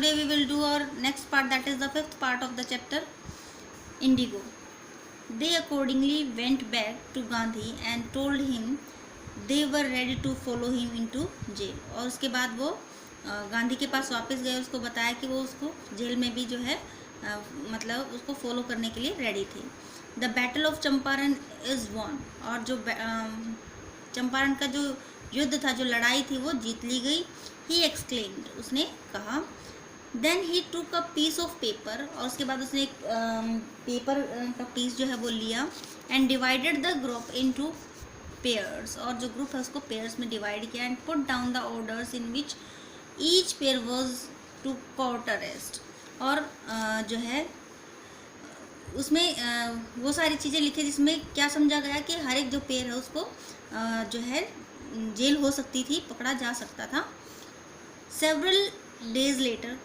today we will do our next part, that is the fifth part of the chapter, Indigo. They accordingly went back to Gandhi and told him they were ready to follow him into jail. और उसके बाद वो गांधी के पास वापस गए, उसको बताया कि वो उसको जेल में भी जो है मतलब उसको फॉलो करने के लिए रेडी थे. The battle of Champaran is won, और जो चंपारण का जो युद्ध था, जो लड़ाई थी, वो जीत ली गई. ही एक्सक्लेम्ड, उसने कहा. देन ही टूक अ पीस ऑफ पेपर, और उसके बाद उसने एक पेपर का पीस जो है वो लिया. And divided the group into pairs, और जो ग्रुप है उसको पेयर्स में डिवाइड किया. And put down the orders in which each pair was to court arrest, और जो है उसमें वो सारी चीज़ें लिखी जिसमें क्या समझा गया कि हर एक जो पेयर है उसको जो है जेल हो सकती थी, पकड़ा जा सकता था. सेवरल डेज लेटर,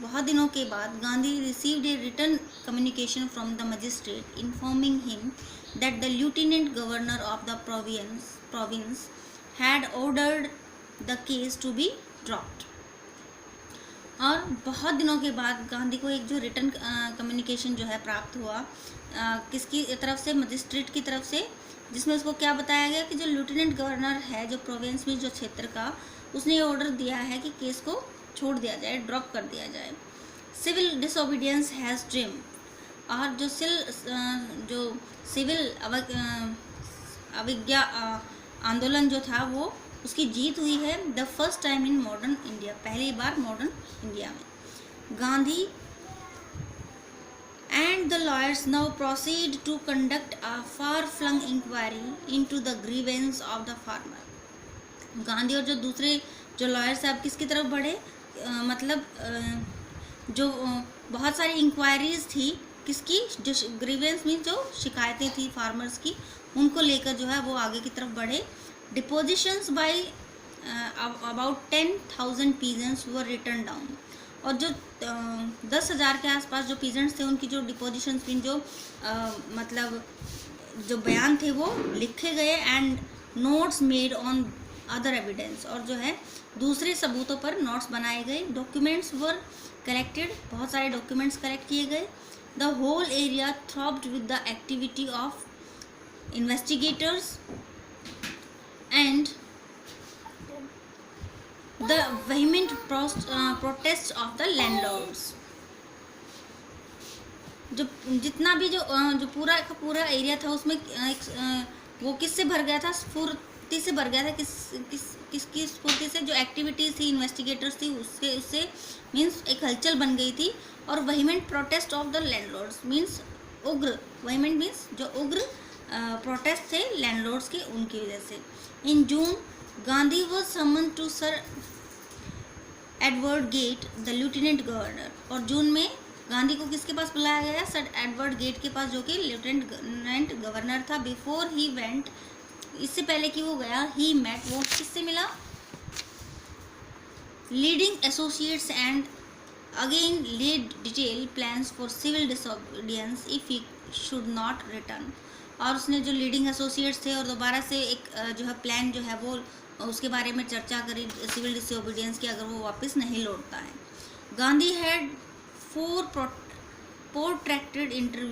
बहुत दिनों के बाद, Gandhi received a written communication from the magistrate informing him that the lieutenant governor of the province had ordered the case to be dropped. और बहुत दिनों के बाद गांधी को एक जो रिटन कम्युनिकेशन जो है प्राप्त हुआ किसकी तरफ से, मजिस्ट्रेट की तरफ से, जिसमें उसको क्या बताया गया कि जो लेफ्टिनेंट गवर्नर है जो प्रोविंस में जो क्षेत्र का, उसने ये ऑर्डर दिया है कि केस को छोड़ दिया जाए, ड्रॉप कर दिया जाए. सिविल डिसोबीडियंस हैज़ ट्रिम, और जो सिविल अवज्ञा आंदोलन जो था वो उसकी जीत हुई है. The first time in modern India, पहली बार मॉडर्न इंडिया में. Gandhi and the lawyers now proceed to conduct a far flung inquiry into the grievance of the farmer. Gandhi और जो दूसरे जो लॉयर साहब किसकी तरफ बढ़े, मतलब जो बहुत सारी इंक्वायरीज थी किसकी, जो ग्रीवेंस मीन जो शिकायतें थी फार्मर्स की, उनको लेकर जो है वो आगे की तरफ बढ़े. Depositions by about 10,000 peasants were return down, और जो 10,000 के आसपास जो पीजेंट्स थे उनकी जो डिपोजिशंस मीन जो मतलब जो बयान थे वो लिखे गए. And notes made on other evidence, और जो है दूसरे सबूतों पर नोट्स बनाए गए. डॉक्यूमेंट्स वर कलेक्टेड, बहुत सारे डॉक्यूमेंट्स कलेक्ट किए गए. The whole area throbbed with the activity of investigators and the vehement protest of the landlords. जो जितना भी जो पूरा का पूरा एरिया था उसमें वो किससे भर गया था, स्फूर्ति से भर गया था. किसकी स्फूर्ति से, जो एक्टिविटीज़ थी, इन्वेस्टिगेटर्स थी, उससे मीन्स एक हलचल बन गई थी. और vehement protest of the landlords means उग्र, वेहिमेंट मीन्स जो उग्र प्रोटेस्ट थे लैंडलॉर्ड्स के, उनकी वजह से. In June Gandhi was summon to sir Edward Gait the lieutenant governor, और जून में गांधी को किसके पास बुलाया गया, सर एडवर्ड गेट के पास, जो कि लेफ्टिनेंट गवर्नर था. बिफोर ही वेंट, इससे पहले कि वो गया, ही मेट, वो किससे मिला, leading associates and again laid detail plans for civil disobedience if he should not return. और उसने जो लीडिंग एसोसिएट्स थे और दोबारा से एक जो है प्लान जो है वो उसके बारे में चर्चा करी सिविल डिसोबीडियंस की, अगर वो वापस नहीं लौटता है. Gandhi had 4 protracted interview